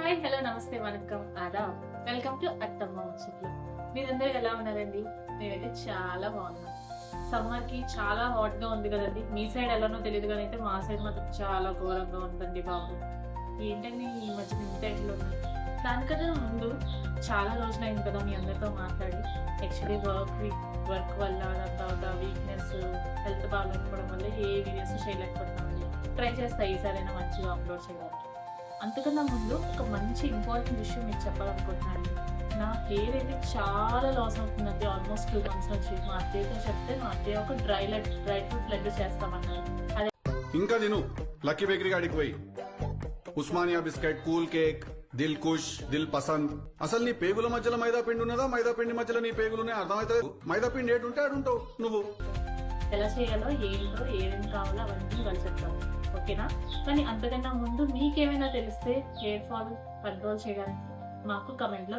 Hi hello నమస్తే vanakkam Aadab welcome to అత్తమ్మ ముచ్చట్లు. మీరందరూ ఎలా ఉన్నారండి? నేనైతే చాలా బాగున్నాను. సమ్మర్ కి చాలా హాట్ గా ఉంది కదండి. మీ సైడ్ ఎలానో తెలియదు కానీ అయితే మా సైడ్ మాత్రం చాలా ఘోరంగా ఉందండి బాబు. ఏంటండి ఈ మధ్య ఇంత ఎండలో ఉన్నాయి. దానికన్నా ముందు చాలా రోజులైంది కదా మీ అందరితో మాట్లాడి. యాక్చువల్లీ వర్క్ వల్ల తర్వాత వీక్నెస్, హెల్త్ బాగాలేకపోవడం వల్ల ఏ వీడియోస్ చేయలేకపోతున్నామండి. ట్రై చేస్తా ఈసారైనా మంచిగా అప్లోడ్ చేయడానికి. అంతకన్నా ముందు ఒక మంచి ఇంపార్టెంట్ విషయం మీకు చెప్పాలనుకుంటున్నాను. నా హెయిర్ అయితే చాలా లాస్ అవుతుందండి. ఆల్మోస్ట్ 2 months నుంచి మా అత్తయ్యతో చెప్తే మా అత్తయ్య ఒక డ్రై ఫ్రూట్ లడ్డు చేస్తామన్నారు. అదే ఇంకా నేను లక్కీ బేకరీ గాడికి పోయి Osmania biscuit, cool cake, Dil Khush, Dil Pasand. అసలు నీ పేగుల మధ్యలో మైదా పిండి ఉన్నదా, మైదా పిండి మధ్యలో నీ పేగులునే అర్థమవుతుంది. మైదా పిండి ఏటుంటే ఆడుంటావు నువ్వు. ఎలా చేయాలో, ఏంటో, ఏమేమి కావాలో అవన్నీ వాళ్ళు చెప్తాము, ఓకేనా? కానీ అంతకన్నా ముందు మీకేమైనా తెలిస్తే హెయిర్ ఫాల్ కంట్రోల్ చేయడానికి మాకు కమెంట్లో